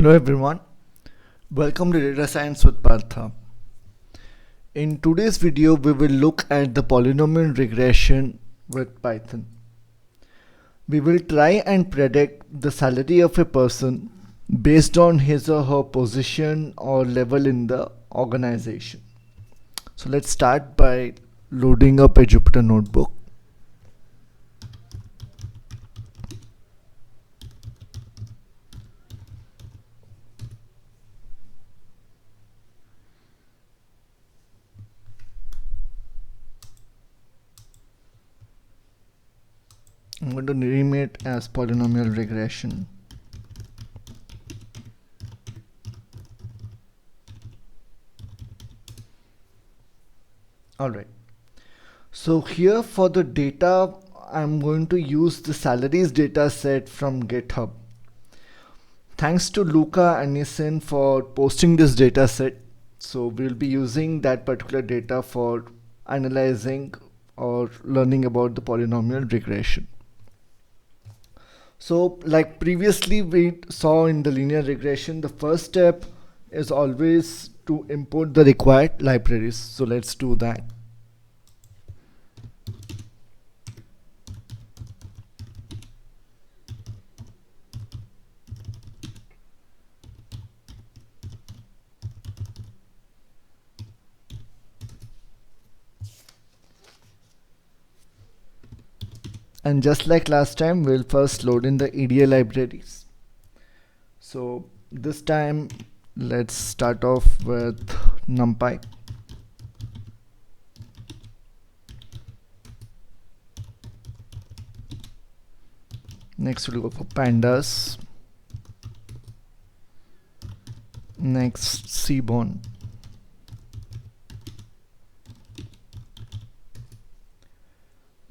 Hello everyone, welcome to Data Science with Partha. In today's video, we will look at the polynomial regression with Python. We will try and predict the salary of a person based on his or her position or level in the organization. So let's start by loading up a Jupyter notebook. I'm going to name it as polynomial regression. Alright, so here for the data, I'm going to use the salaries data set from GitHub. Thanks to Luca Anison for posting this data set. So we'll be using that particular data for analyzing or learning about the polynomial regression. So like previously we saw in the linear regression, the first step is always to import the required libraries. So let's do that. And just like last time, we'll first load in the EDA libraries. So this time, let's start off with NumPy. Next, we'll go for pandas. Next, Seaborn.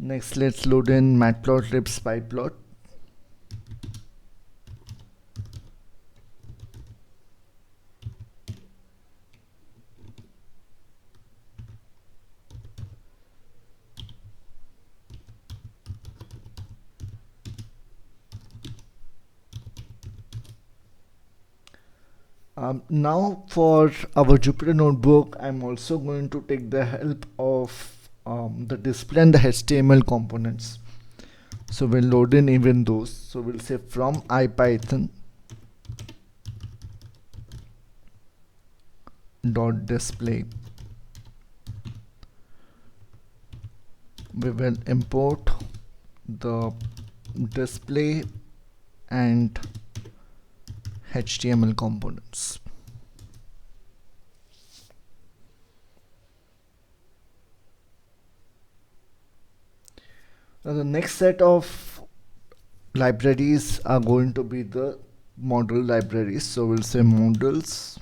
Next, let's load in matplotlib spyplot. Now for our Jupyter notebook, I'm also going to take the help of the display and the HTML components. So we'll load in even those. So we'll say from IPython dot display. We will import the display and HTML components. Now the next set of libraries are going to be the model libraries. So we'll say models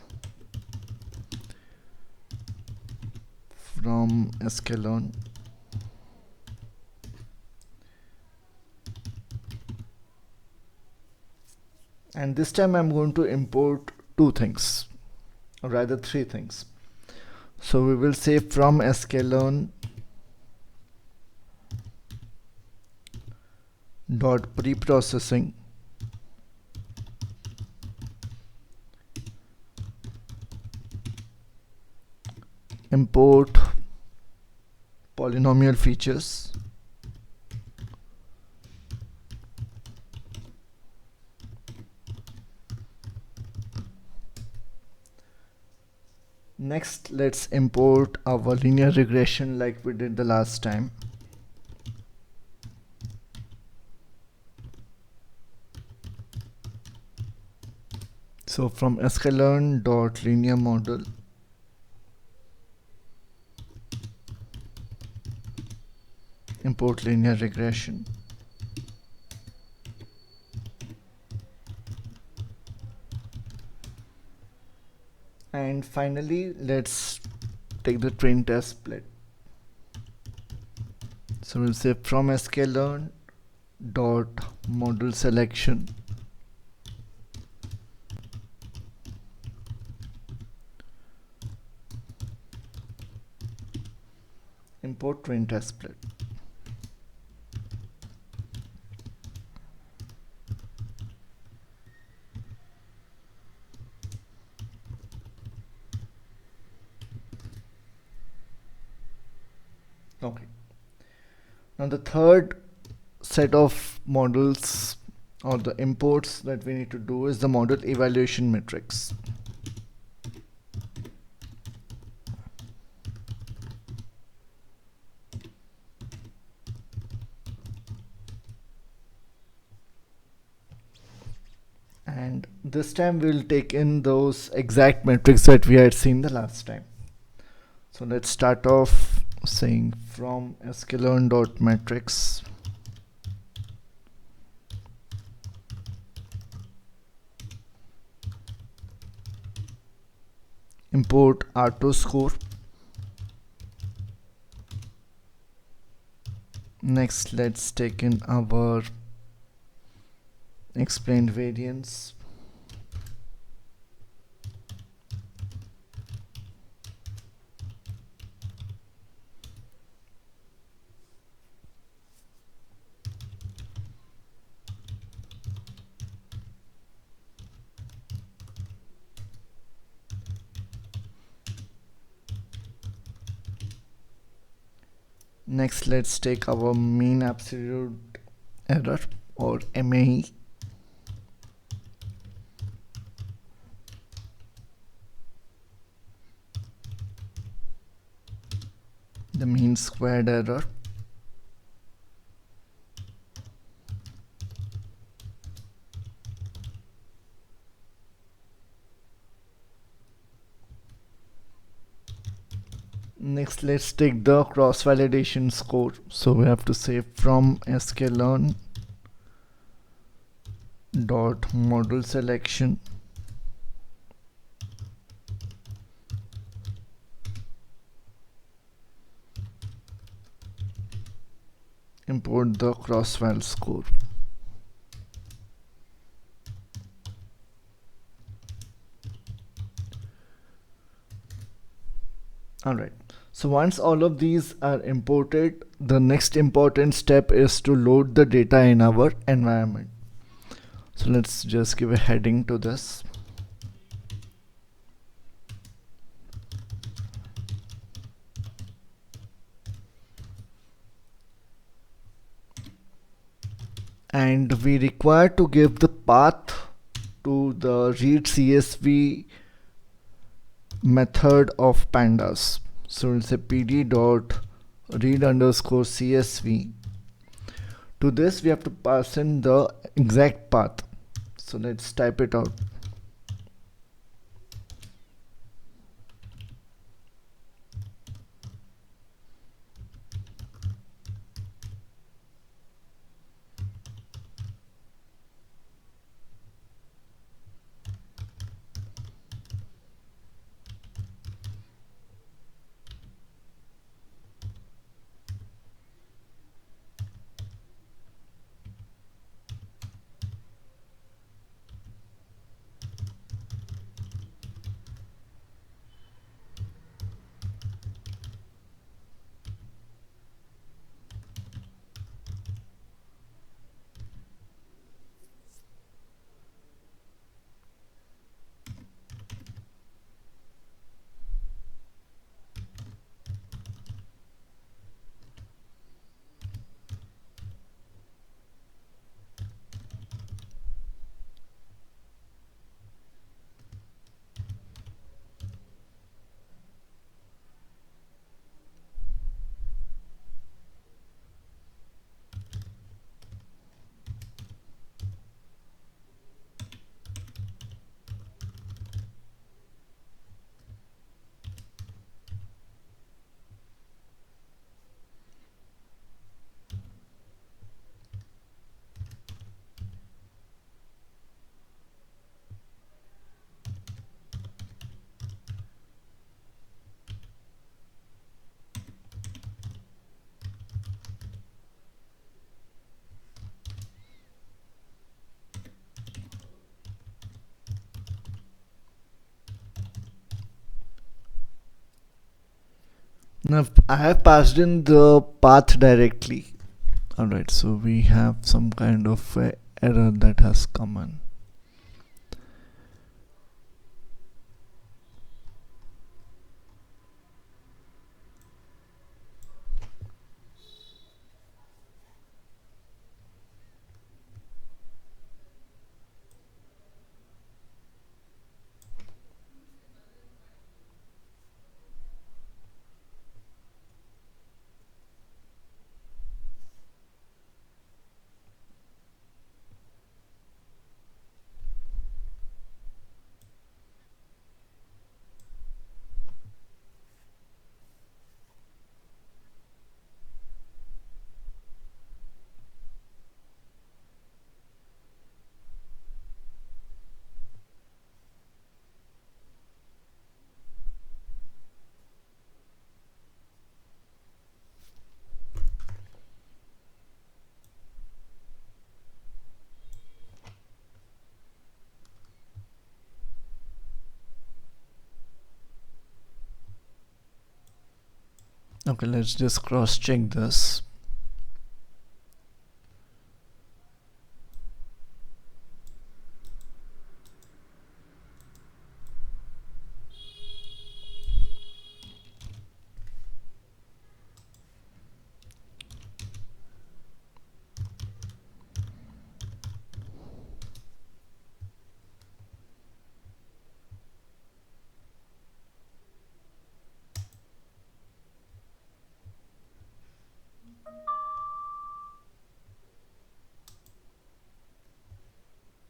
from Sklearn. And this time I'm going to import two things, or rather three things. So we will say from Sklearn dot preprocessing import polynomial features. Next, let's import our linear regression like we did the last time. So from Sklearn dot linear model import linear regression. And finally, let's take the train test split. So we'll say from Sklearn dot model selection import train test split. Okay. Now the third set of models or the imports that we need to do is the model evaluation matrix. And this time we'll take in those exact metrics that we had seen the last time. So let's start off saying from scikit-learn.metrics import R2 score. Next, let's take in our explained variance. Next, let's take our mean absolute error or MAE. The mean squared error. Next, let's take the cross-validation score. So we have to say from scikit-learn dot model selection import the cross-val score. Alright, so once all of these are imported, the next important step is to load the data in our environment. So let's just give a heading to this. And we require to give the path to the read CSV method of pandas. So we'll say pd dot read underscore CSV. To this we have to pass in the exact path. So let's type it out. Now I have passed in the path directly. Alright, so we have some kind of error that has come in. Okay, let's just cross check this.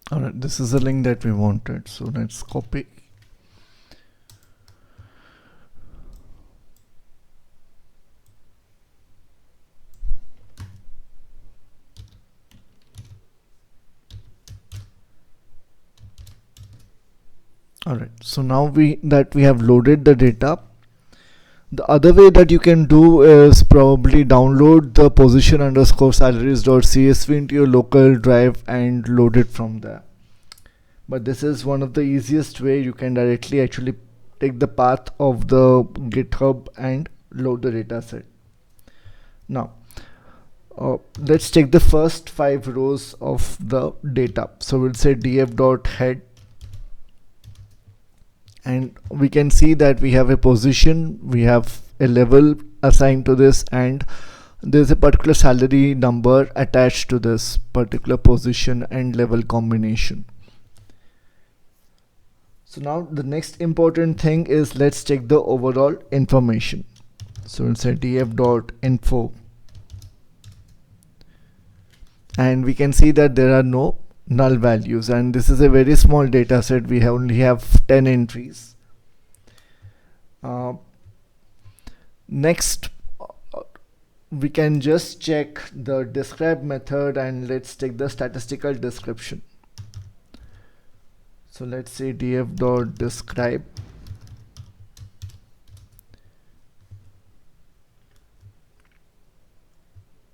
Alright, this is the link that we wanted, so let's copy. Alright, so now we have loaded the data. The other way that you can do is probably download the position underscore salaries.csv into your local drive and load it from there. But this is one of the easiest way. You can directly actually take the path of the GitHub and load the data set. Now, let's take the first 5 rows of the data. So we'll say df.head, and we can see that we have a position, we have a level assigned to this, and there's a particular salary number attached to this particular position and level combination. So now the next important thing is, let's check the overall information. So we'll say df.info, and we can see that there are no null values, and this is a very small data set. We only have 10 entries. Next, we can just check the describe method, and let's take the statistical description. So let's say df.describe,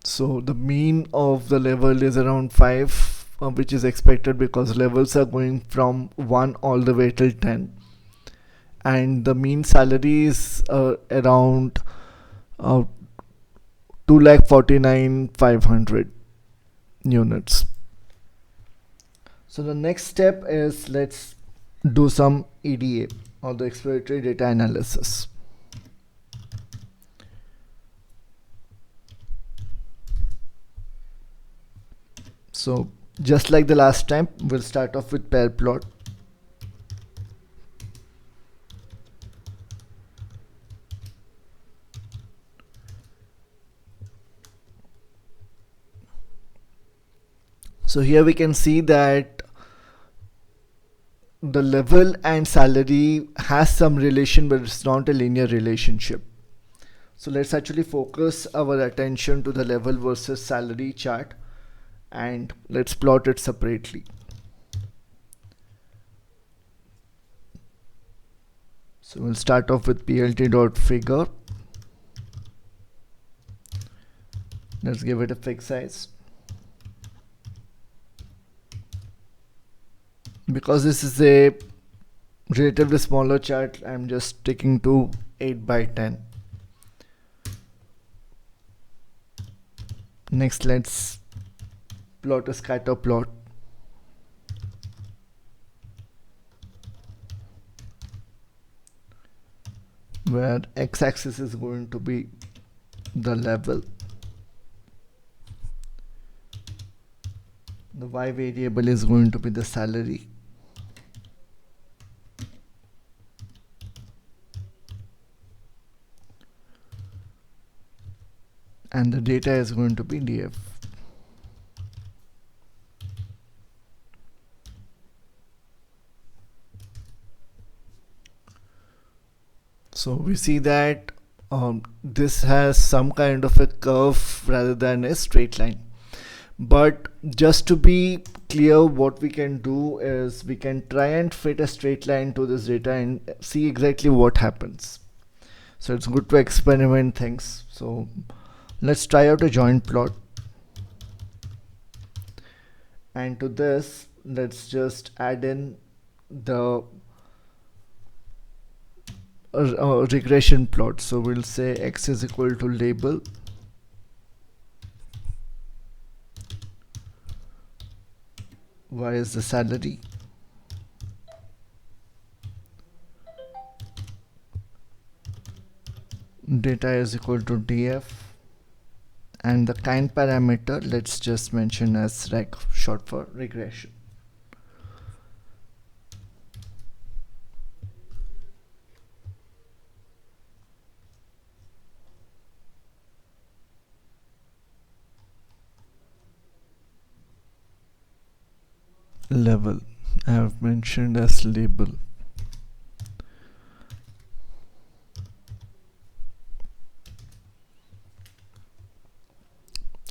so the mean of the level is around 5, which is expected because levels are going from 1 all the way till 10, and the mean salary is around 2,49,500 units. So the next step is, let's do some EDA, or the exploratory data analysis. So just like the last time, we'll start off with pair plot. So here we can see that the level and salary has some relation, but it's not a linear relationship. So let's actually focus our attention to the level versus salary chart, and let's plot it separately. So we'll start off with plt.figure. Let's give it a fixed size. Because this is a relatively smaller chart, I'm just sticking to 8 by 10. Next, let's plot a scatter plot. Where x-axis is going to be the level, the y variable is going to be the salary, and the data is going to be df. So we see that this has some kind of a curve rather than a straight line. But just to be clear, what we can do is we can try and fit a straight line to this data and see exactly what happens. So it's good to experiment things. So let's try out a joint plot, and to this let's just add in the regression plot. So we'll say x is equal to label, y is the salary, data is equal to df, and the kind parameter let's just mention as reg, short for regression. Level I have mentioned as label.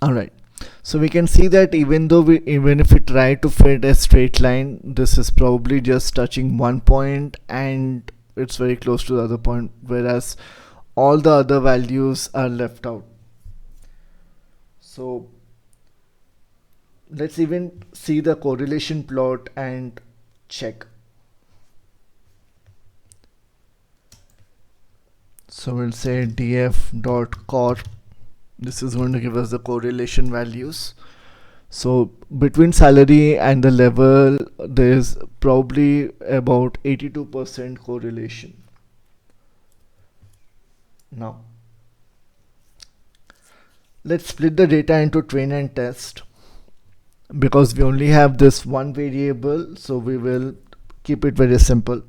Alright, so we can see that even if we try to fit a straight line, this is probably just touching one point and it's very close to the other point, whereas all the other values are left out. So let's even see the correlation plot and check. So we'll say df.corr. This is going to give us the correlation values. So between salary and the level, there is probably about 82% correlation. Now, let's split the data into train and test. Because we only have this one variable, so we will keep it very simple.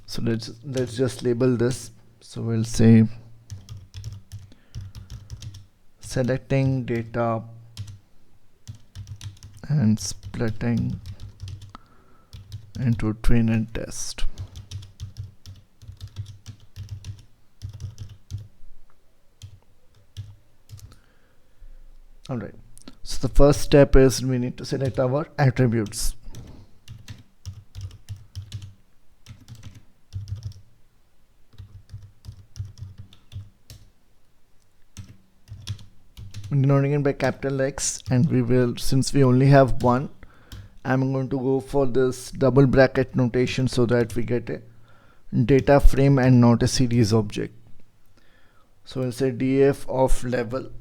So let's just label this. So we'll say selecting data and splitting into train and test. Alright, so the first step is we need to select our attributes. Denoting it by capital X, and we will, since we only have one, I'm going to go for this double bracket notation so that we get a data frame and not a series object. So we'll say df of level.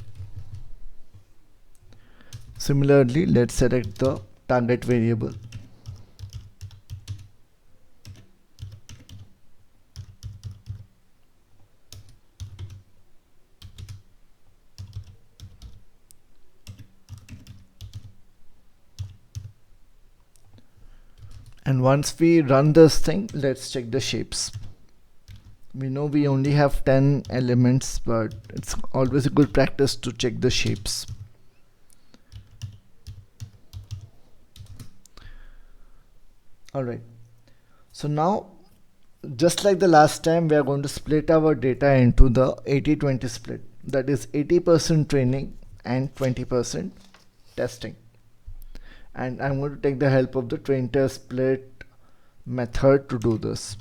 Similarly, let's select the target variable. And once we run this thing, let's check the shapes. We know we only have 10 elements, but it's always a good practice to check the shapes. Alright, so now just like the last time, we are going to split our data into the 80-20 split. That is 80% training and 20% testing. And I'm going to take the help of the train test split method to do this.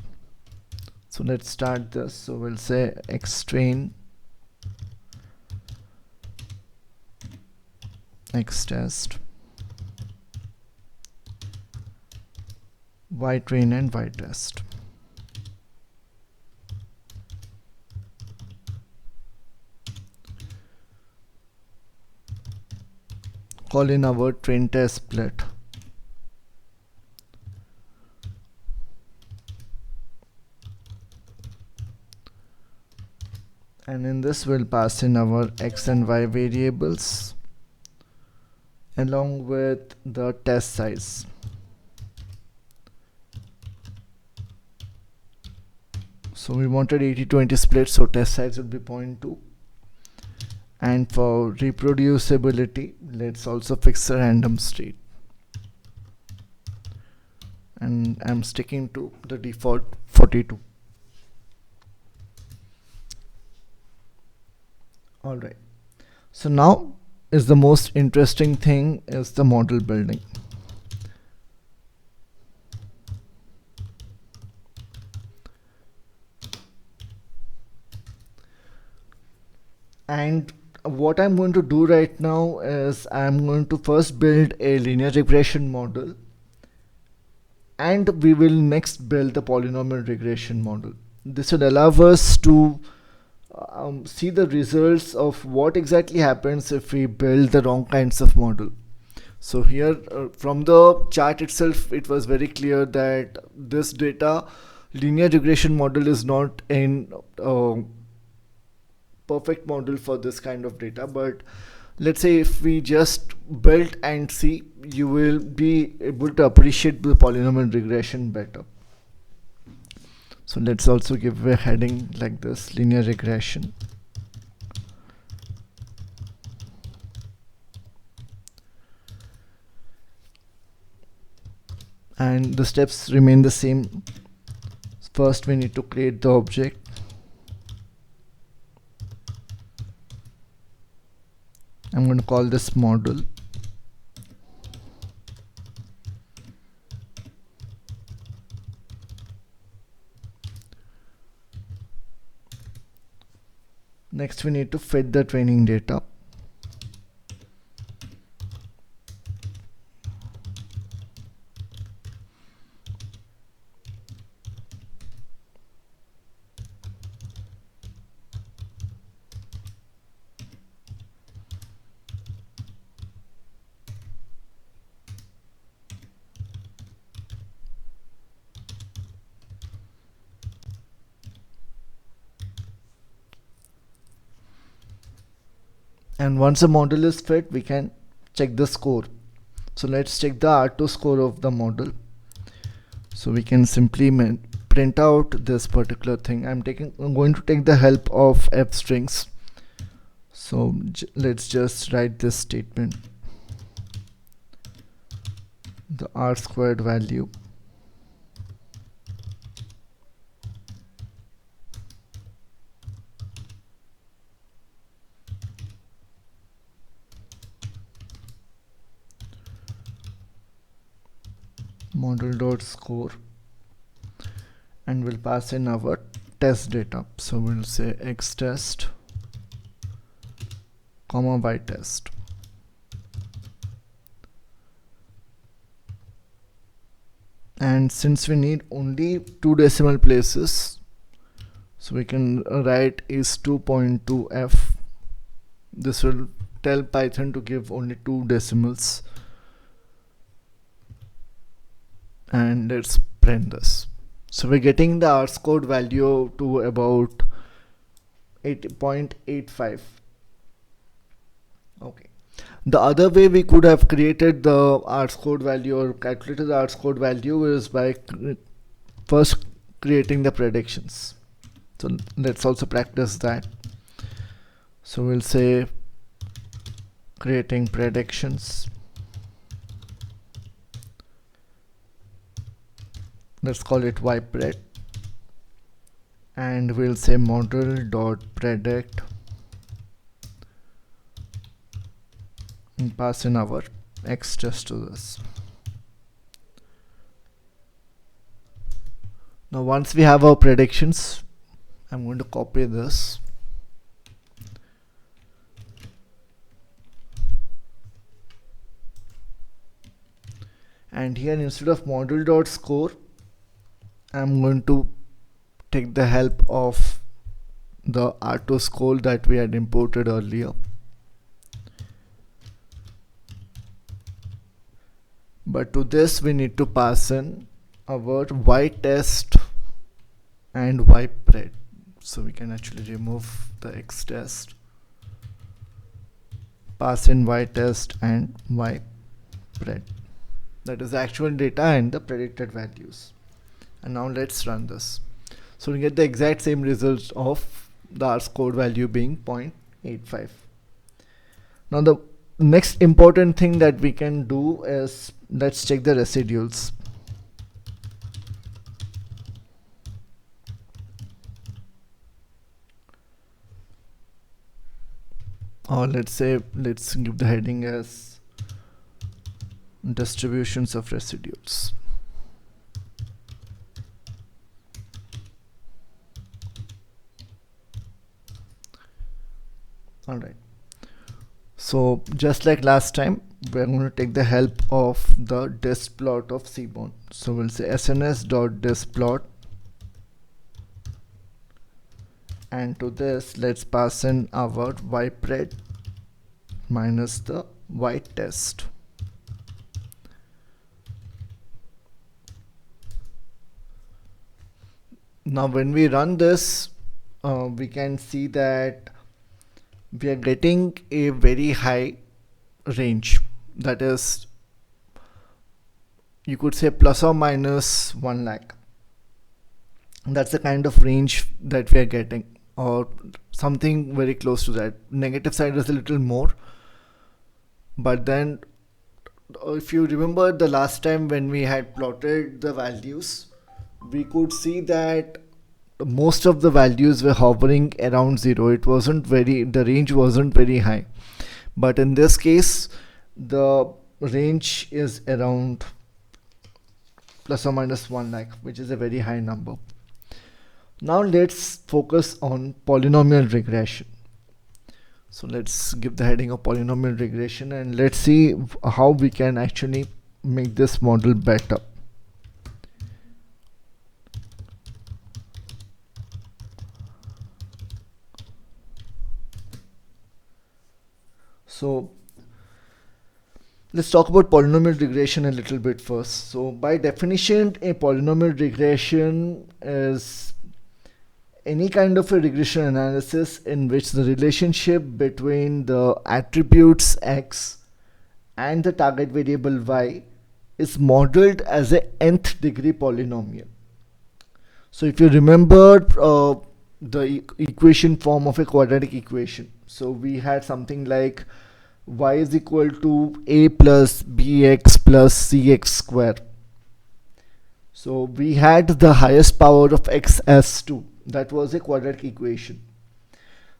So let's start this. So we'll say xtrain, xtest, ytrain and ytest. Call in our train test split. And in this we'll pass in our x and y variables along with the test size. So we wanted 80-20 split, so test size will be 0.2. And for reproducibility, let's also fix a random state. And I'm sticking to the default 42. Alright, so now is the most interesting thing is the model building. And what I'm going to do right now is I'm going to first build a linear regression model, and we will next build the polynomial regression model. This will allow us to see the results of what exactly happens if we build the wrong kinds of model. So here from the chart itself, it was very clear that this data linear regression model is not in perfect model for this kind of data, but let's say if we just build and see, you will be able to appreciate the polynomial regression better. So let's also give a heading like this, linear regression. And the steps remain the same. First we need to create the object. I'm going to call this model. Next we need to fit the training data. And once a model is fit, we can check the score. So let's check the R2 score of the model. So we can simply print out this particular thing. I'm going to take the help of f strings. So let's just write this statement. The R squared value model.score, and we'll pass in our test data. So we'll say x test comma y test. And since we need only 2 decimal places, so we can write is 2.2f. This will tell Python to give only 2 decimals. And let's print this. So we're getting the R scored value to about 8.85. Okay. The other way we could have created the R scored value or calculated the R scored value is by first creating the predictions. So let's also practice that. So we'll say creating predictions. Let's call it ypred, and we'll say model.predict and pass in our x test to this. Now once we have our predictions, I'm going to copy this and here instead of model.score, I'm going to take the help of the R2 score that we had imported earlier. But to this we need to pass in our y test and ypred. So we can actually remove the x test, pass in y test and ypred. That is the actual data and the predicted values. And now let's run this. So we get the exact same results of the R scored value being 0.85. Now the next important thing that we can do is let's check the residuals. Or let's give the heading as distributions of residuals. Alright, so just like last time, we're going to take the help of the dist plot of Seaborn. So we'll say sns.distplot and to this let's pass in our ypred minus the y test. Now when we run this, we can see that we are getting a very high range, that is, you could say plus or minus 1 lakh. That's the kind of range that we are getting, or something very close to that. Negative side is a little more, but then if you remember the last time when we had plotted the values, we could see that most of the values were hovering around 0. It wasn't very, the range wasn't very high, but in this case the range is around plus or minus 1 lakh, which is a very high number. Now let's focus on polynomial regression. So let's give the heading of polynomial regression and let's see how we can actually make this model better. So let's talk about polynomial regression a little bit first. So by definition, a polynomial regression is any kind of a regression analysis in which the relationship between the attributes x and the target variable y is modeled as a nth degree polynomial. So if you remember the equation form of a quadratic equation, so we had something like y is equal to a plus bx plus cx square. So we had the highest power of x as 2. That was a quadratic equation.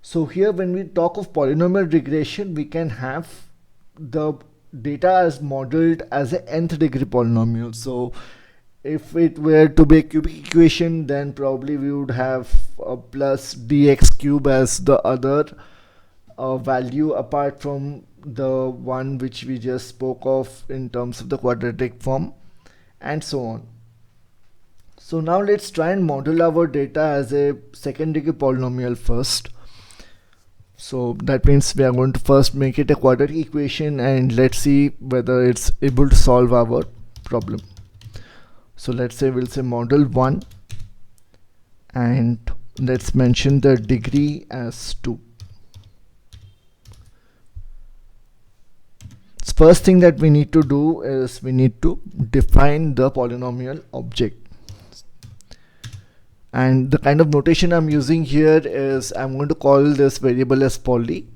So here when we talk of polynomial regression, we can have the data as modeled as a nth degree polynomial. So if it were to be a cubic equation, then probably we would have plus dx cube as the other value apart from the one which we just spoke of in terms of the quadratic form, and so on. So now let's try and model our data as a second degree polynomial first. So that means we are going to first make it a quadratic equation and let's see whether it's able to solve our problem. So let's say we'll say model 1 and let's mention the degree as 2. First thing that we need to do is we need to define the polynomial object. And the kind of notation I'm using here is I'm going to call this variable as poly,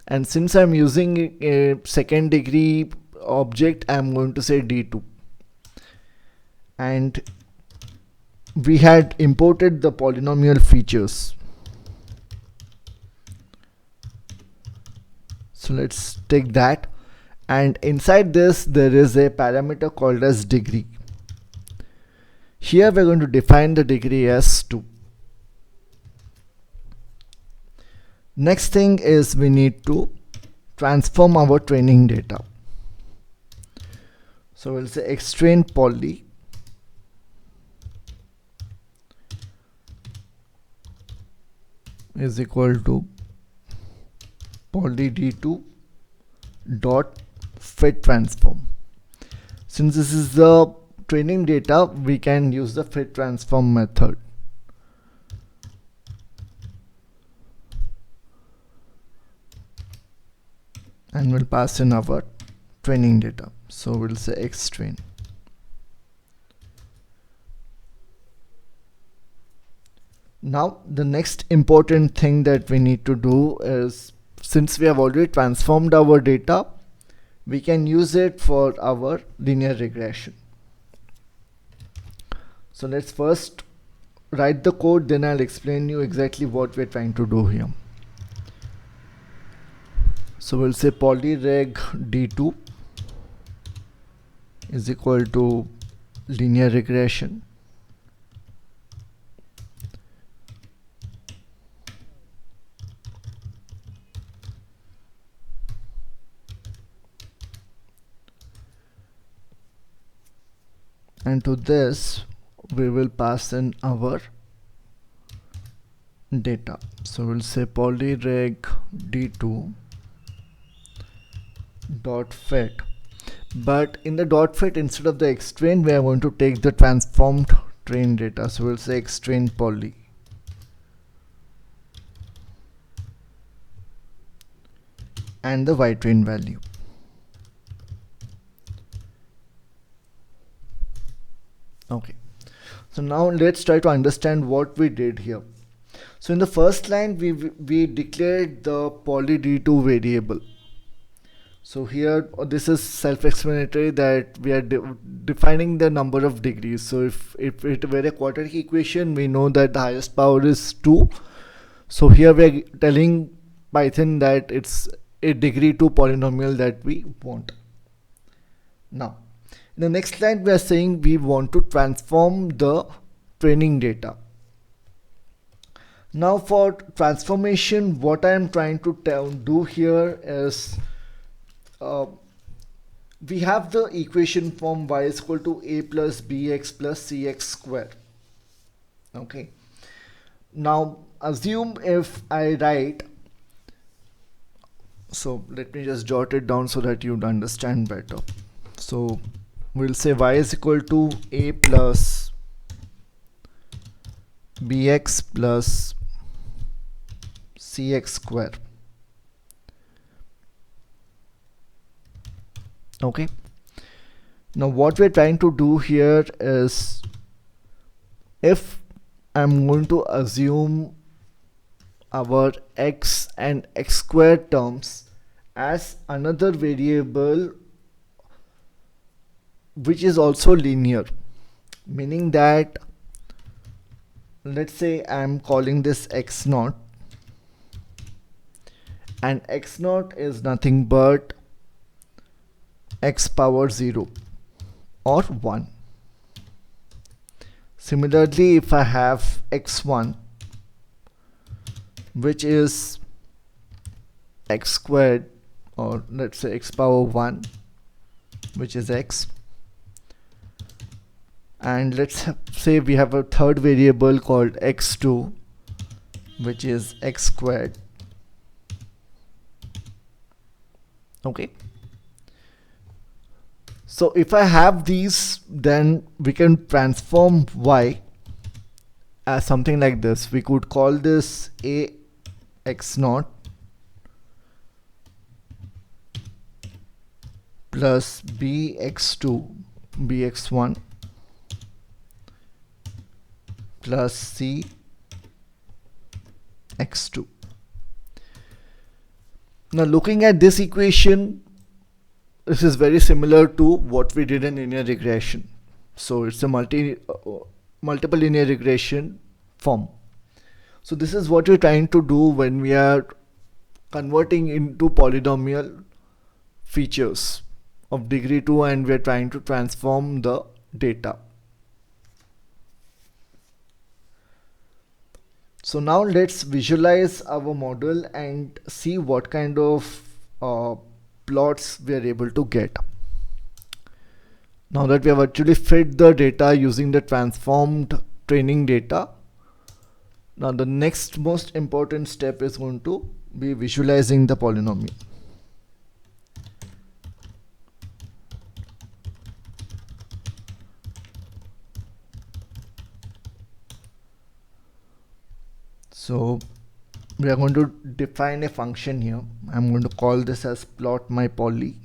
and since I'm using a second degree object, I'm going to say d2. And we had imported the polynomial features. So let's take that, and inside this there is a parameter called as degree. Here we're going to define the degree as 2. Next thing is we need to transform our training data. So we'll say xtrain poly is equal to poly d2 dot fit transform. Since this is the training data, we can use the fit transform method. And we'll pass in our training data. So we'll say xtrain. Now the next important thing that we need to do is, since we have already transformed our data, we can use it for our linear regression. So let's first write the code, then I'll explain you exactly what we're trying to do here. So we'll say polyreg d2 is equal to linear regression. And to this we will pass in our data. So we'll say polyreg d2 dot fit, but in the dot fit, instead of the xtrain, we are going to take the transformed train data. So we'll say xtrain poly, and the y-train value. Okay, so now let's try to understand what we did here. So in the first line, we declared the poly d2 variable. So here this is self-explanatory that we are defining the number of degrees. So if it were a quadratic equation, we know that the highest power is 2. So here we are telling Python that it's a degree 2 polynomial that we want. Now in the next line, we are saying we want to transform the training data. Now for transformation, what I am trying to do here is we have the equation form y is equal to a plus bx plus cx square. Okay, now assume if I write, so let me just jot it down so that you'd understand better. So we'll say y is equal to a plus bx plus cx square. Okay, now what we're trying to do here is, if I'm going to assume our x and x squared terms as another variable which is also linear, meaning that let's say I'm calling this x naught, and x naught is nothing but x power 0 or 1. Similarly, if I have x1, which is x squared, or let's say x power 1, which is x, and let's say we have a third variable called x2, which is x squared. Okay, so if I have these, then we can transform y as something like this. We could call this a x naught plus b x2 bx1 plus c x2. Now looking at this equation, this is very similar to what we did in linear regression. So it's a multiple linear regression form. So this is what we're trying to do when we are converting into polynomial features of degree 2, and we're trying to transform the data. So now let's visualize our model and see what kind of plots we are able to get. Now that we have actually fit the data using the transformed training data, now the next most important step is going to be visualizing the polynomial. So we are going to define a function here. I'm going to call this as plot my poly.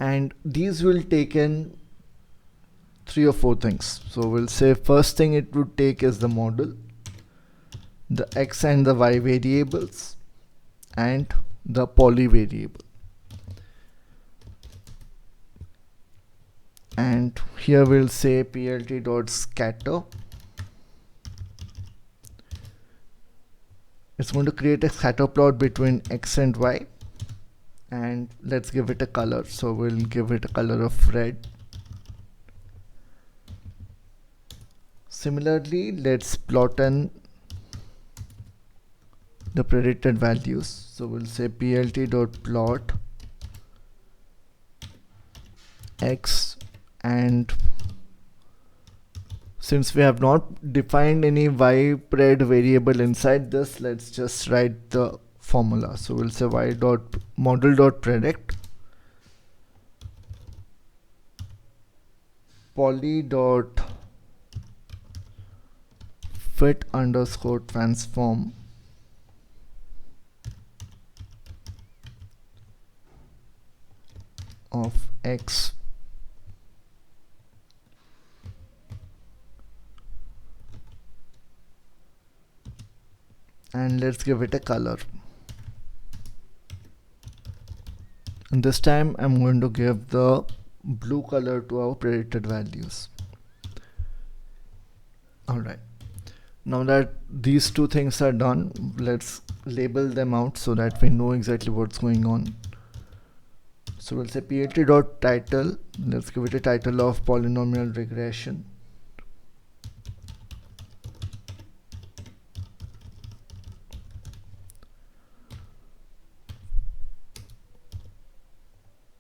And these will take in 3 or 4 things. So we'll say first thing it would take is the model, the x and the y variables, and the poly variable. And here we'll say plt.scatter. It's going to create a scatter plot between x and y, and let's give it a color. So we'll give it a color of red. Similarly, let's plot in the predicted values. So we'll say plt.plot x and since we have not defined any y_pred variable inside this, let's just write the formula. So we'll say y.model.predict poly.fit_transform of x and let's give it a color. And this time I'm going to give the blue color to our predicted values. Alright, now that these two things are done, let's label them out so that we know exactly what's going on. So we'll say plt.title, let's give it a title of polynomial regression.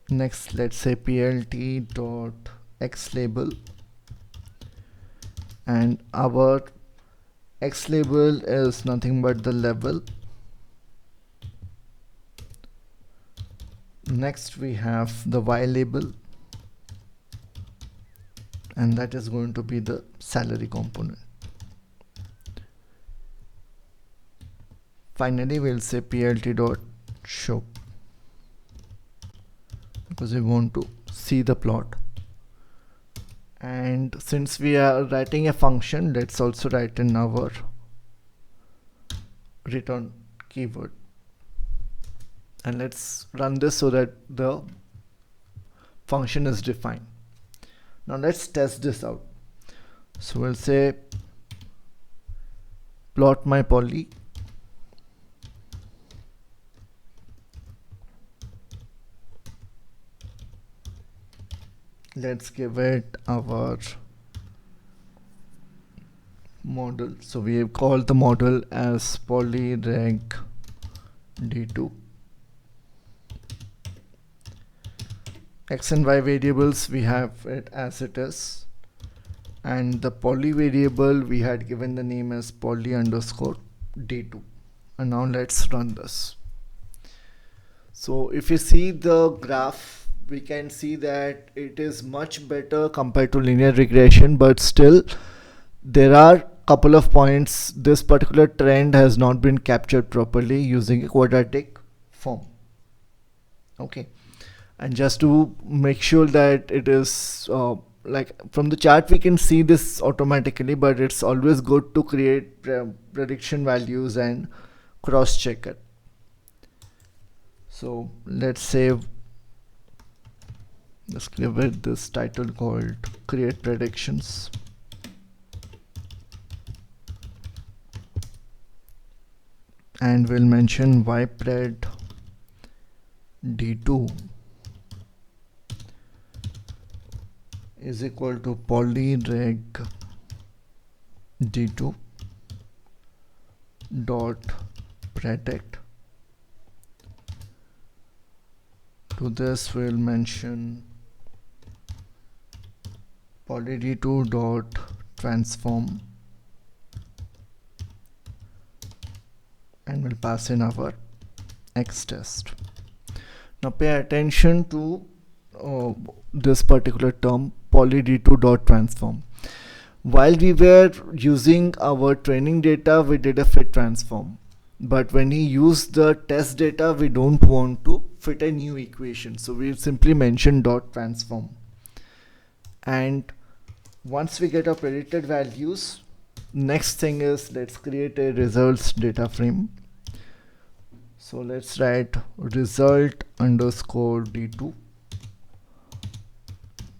Next, let's say plt.xlabel, and our x label is nothing but the level. Next we have the y label, and that is going to be the salary component. Finally we'll say plt.show because we want to see the plot. And since we are writing a function, let's also write in our return keyword, and let's run this so that the function is defined. Now let's test this out. So we'll say plot my poly, let's give it our model. So we have called the model as polyreg d2. X and y variables we have it as it is, and the poly variable we had given the name as poly_d2. And now let's run this. So if you see the graph, we can see that it is much better compared to linear regression, but still there are couple of points. This particular trend has not been captured properly using a quadratic form. Okay, and just to make sure that it is like from the chart we can see this automatically, but it's always good to create prediction values and cross check it. So let's save. Let's give it this title called create predictions. And we'll mention y_pred d2 is equal to polyreg d2 dot predict. To this we'll mention poly d2 dot transform, and we'll pass in our x test. Now pay attention to this particular term poly d2 dot transform. While we were using our training data, we did a fit transform, but when he used the test data, we don't want to fit a new equation, so we'll simply mention dot transform. And once we get our predicted values, next thing is let's create a results data frame. So let's write result underscore d2.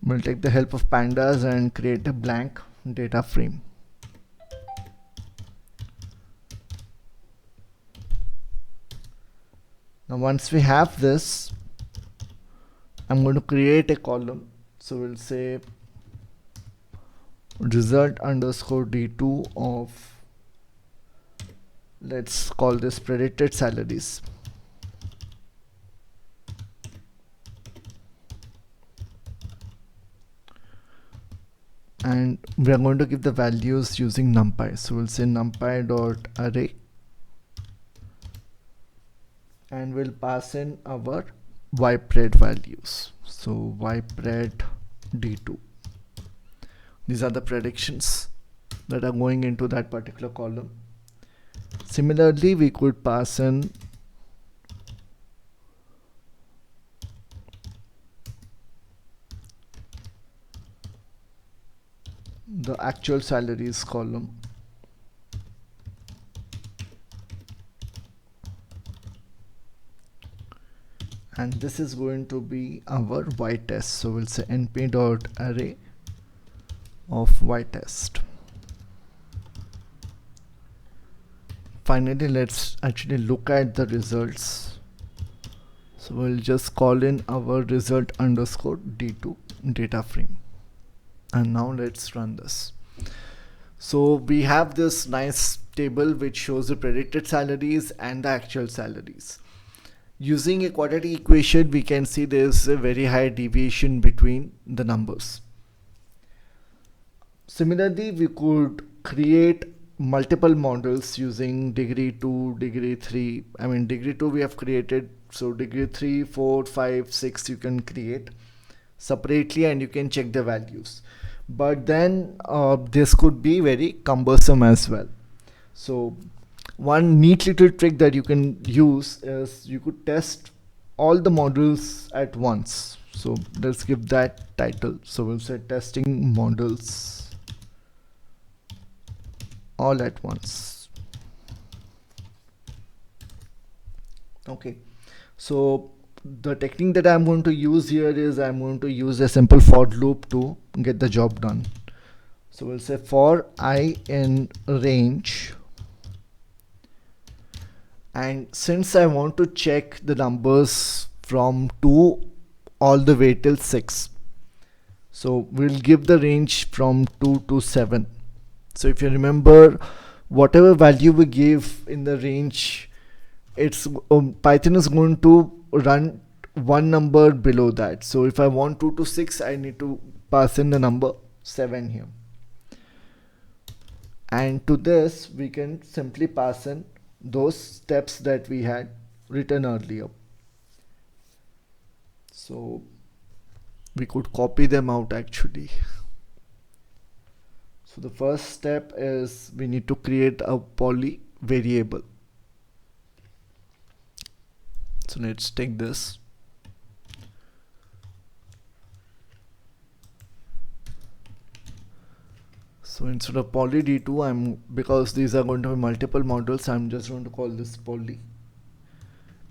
We'll take the help of pandas and create a blank data frame. Now once we have this, I'm going to create a column. So we'll say result underscore d2 of, let's call this predicted salaries. and we are going to give the values using numpy. So we'll say numpy dot array, and we'll pass in our ypred values. So ypred d2. These are the predictions that are going into that particular column. Similarly, we could pass in the actual salaries column, and this is going to be our ytest. So we'll say np dot array of ytest. Finally, let's actually look at the results. So we'll just call in our result underscore d2 data frame, and now let's run this. So we have this nice table which shows the predicted salaries and the actual salaries. Using a quadratic equation, we can see there's a very high deviation between the numbers. Similarly, we could create multiple models using degree 2, degree 3. I mean, degree 2 we have created, so degree 3, 4, 5, 6 you can create separately and you can check the values. But then this could be very cumbersome as well. So one neat little trick that you can use is you could test all the models at once. So let's give that title. So we'll say testing models all at once. Okay, so the technique that I'm going to use here is I'm going to use a simple for loop to get the job done. So we'll say for I in range, and since I want to check the numbers from 2 all the way till 6, so we'll give the range from 2 to 7. So if you remember, whatever value we give in the range, it's Python is going to run one number below that. So if I want 2 to 6, I need to pass in the number 7 here, and to this we can simply pass in those steps that we had written earlier. So we could copy them out actually. So the first step is we need to create a poly variable. So let's take this. So instead of poly d2, because these are going to be multiple models, I'm just going to call this poly.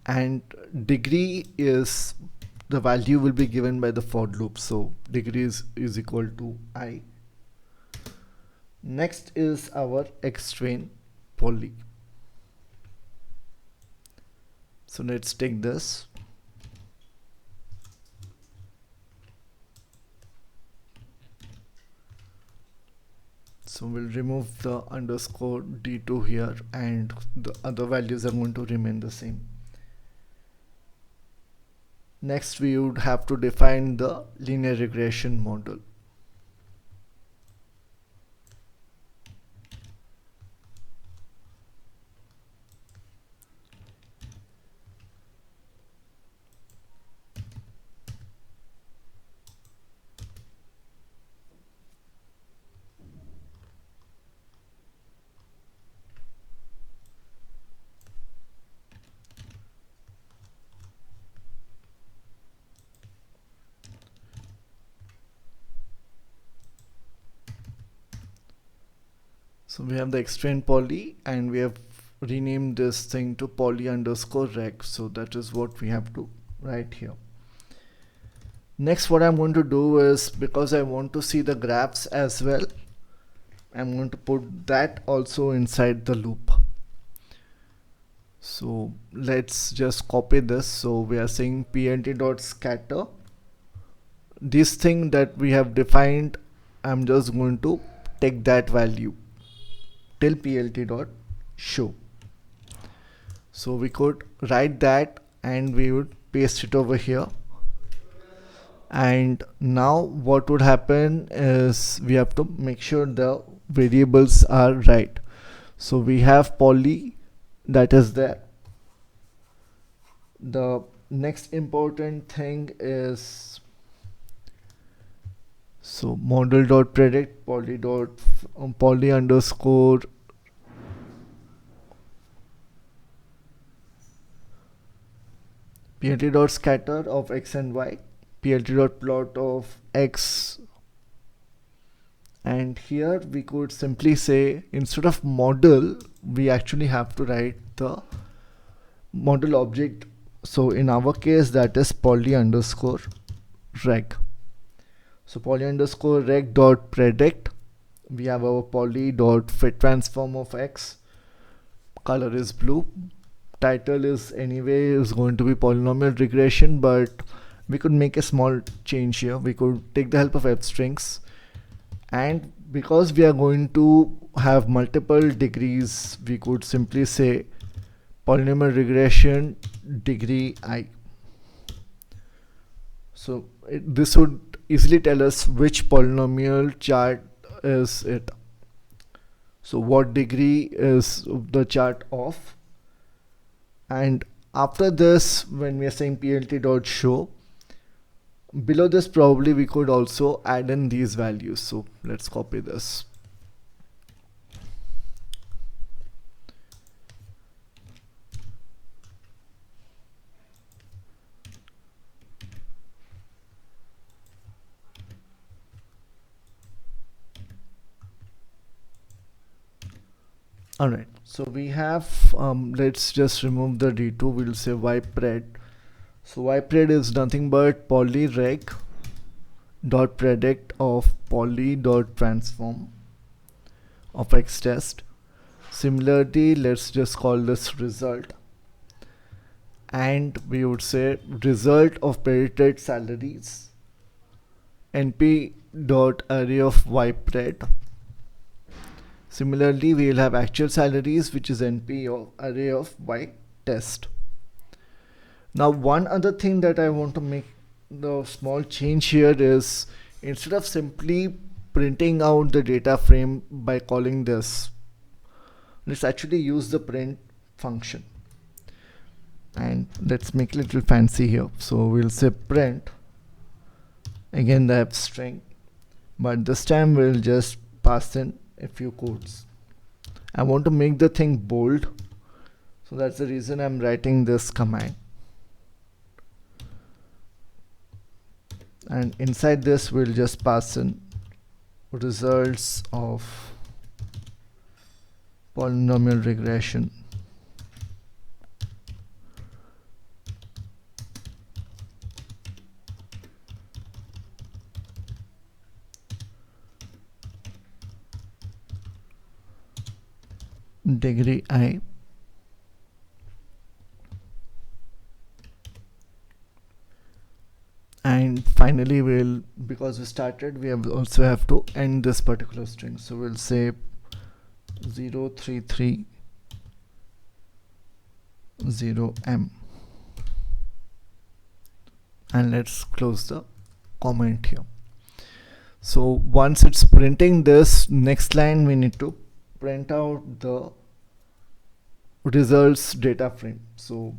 And degree is the value will be given by the for loop. So degree is equal to I. Next is our xtrain poly. So let's take this. So we'll remove the underscore d2 here, and the other values are going to remain the same. Next, we would have to define the linear regression model. So we have the xtrain poly, and we have renamed this thing to poly underscore reg. So that is what we have to write here. Next, what I'm going to do is, because I want to see the graphs as well, I'm going to put that also inside the loop. So let's just copy this. So we are saying plt.scatter. This thing that we have defined, I'm just going to take that value till plt.show. So we could write that and we would paste it over here. And now what would happen is we have to make sure the variables are right. So we have poly that is there. The next important thing is so model dot predict poly underscore plt dot scatter of x and y, plt dot plot of x, and here we could simply say instead of model we actually have to write the model object. So in our case that is poly underscore reg. So poly underscore reg dot predict, we have our poly dot fit transform of x, color is blue, title is anyway is going to be polynomial regression, but we could make a small change here. We could take the help of f strings, and because we are going to have multiple degrees we could simply say polynomial regression degree I. So this would easily tell us which polynomial chart is it. So what degree is the chart of, and after this when we are saying plt.show, below this probably we could also add in these values. So let's copy this. Alright, so we have let's just remove the d2, we'll say ypred. So ypred is nothing but polyreg dot predict of poly dot transform of x test. Similarly, let's just call this result, and we would say result of predicted salaries np dot array of ypred. Similarly, we will have actual salaries, which is np of array of y test. Now one other thing that I want to make the small change here is instead of simply printing out the data frame by calling this, let's actually use the print function, and let's make it a little fancy here. So we'll say print, again the f string, but this time we'll just pass in a few quotes. I want to make the thing bold, so that's the reason I'm writing this command, and inside this we'll just pass in results of polynomial regression. Degree I. And finally we'll, because we started, we also have to end this particular string. So we'll say 0330m, and let's close the comment here. So once it's printing this, next line we need to print out the results data frame. So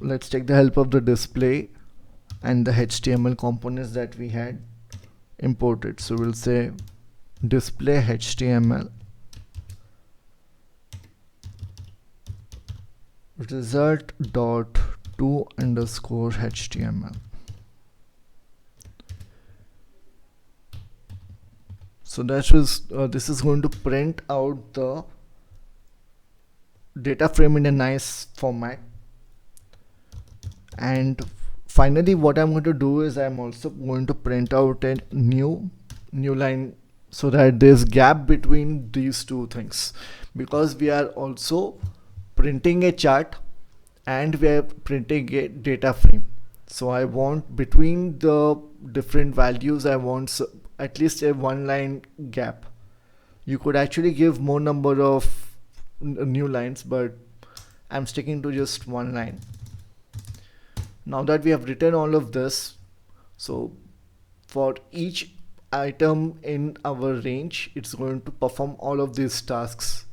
let's take the help of the display and the HTML components that we had imported. So we'll say display HTML result dot to underscore HTML. So that was this is going to print out the data frame in a nice format. And finally what I'm going to do is I'm also going to print out a new line, so that there's gap between these two things, because we are also printing a chart and we are printing a data frame. So I want between the different values, I want at least a one line gap. You could actually give more number of new lines, but I'm sticking to just one line. Now that we have written all of this, so for each item in our range, it's going to perform all of these tasks.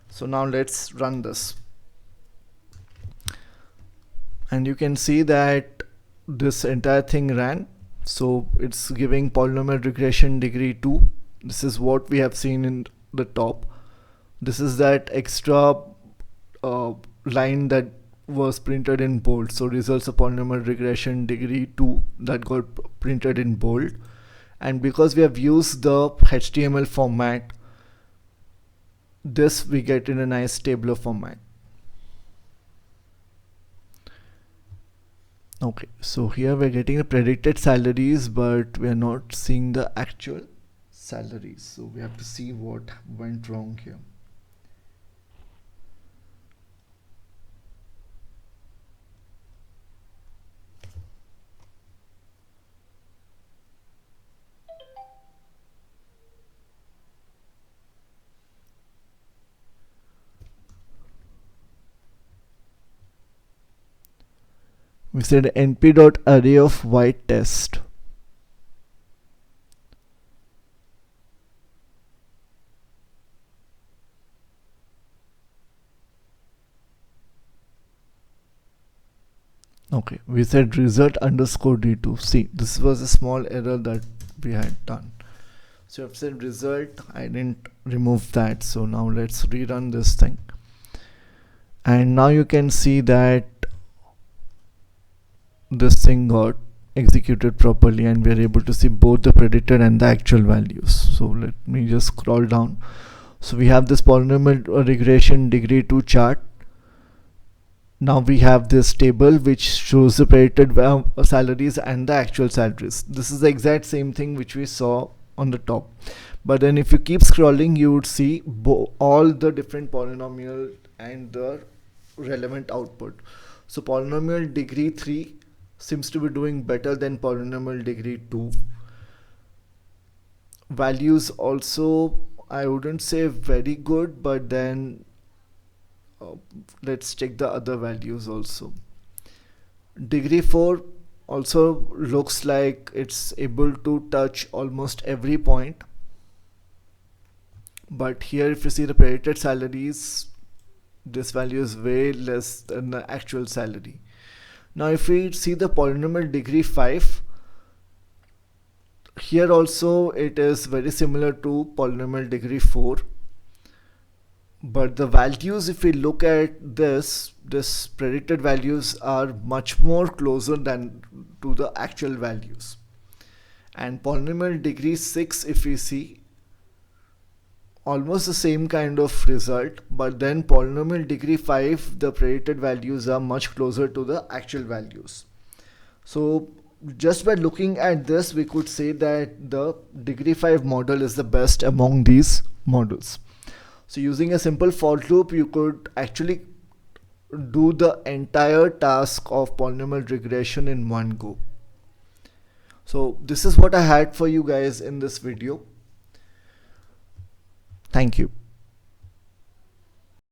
So now let's run this. And you can see that this entire thing ran. So it's giving polynomial regression degree 2. This is what we have seen in the top. This is that extra line that was printed in bold. So results of polynomial regression degree 2 that got printed in bold. And because we have used the HTML format, this we get in a nice tabular format. Okay, so here we're getting the predicted salaries, but we're not seeing the actual salaries. So we have to see what went wrong here. We said np.array of white test. Okay, we said result underscore d2. See, this was a small error that we had done. So I've said result, I didn't remove that. So now let's rerun this thing. And now you can see that this thing got executed properly and we're able to see both the predicted and the actual values. So let me just scroll down. So we have this polynomial regression degree 2 chart. Now we have this table which shows the predicted salaries and the actual salaries. This is the exact same thing which we saw on the top. But then if you keep scrolling, you would see all the different polynomial and the relevant output. So polynomial degree 3 seems to be doing better than polynomial degree 2. Values also, I wouldn't say very good, but then let's check the other values also. Degree 4 also looks like it's able to touch almost every point. But here if you see the predicted salaries, this value is way less than the actual salary. Now if we see the polynomial degree 5, here also it is very similar to polynomial degree 4. But the values, if we look at this predicted values are much more closer than to the actual values. And polynomial degree 6, if we see, almost the same kind of result, but then polynomial degree 5, the predicted values are much closer to the actual values. So just by looking at this, we could say that the degree 5 model is the best among these models. So using a simple for loop, you could actually do the entire task of polynomial regression in one go. So this is what I had for you guys in this video. Thank you.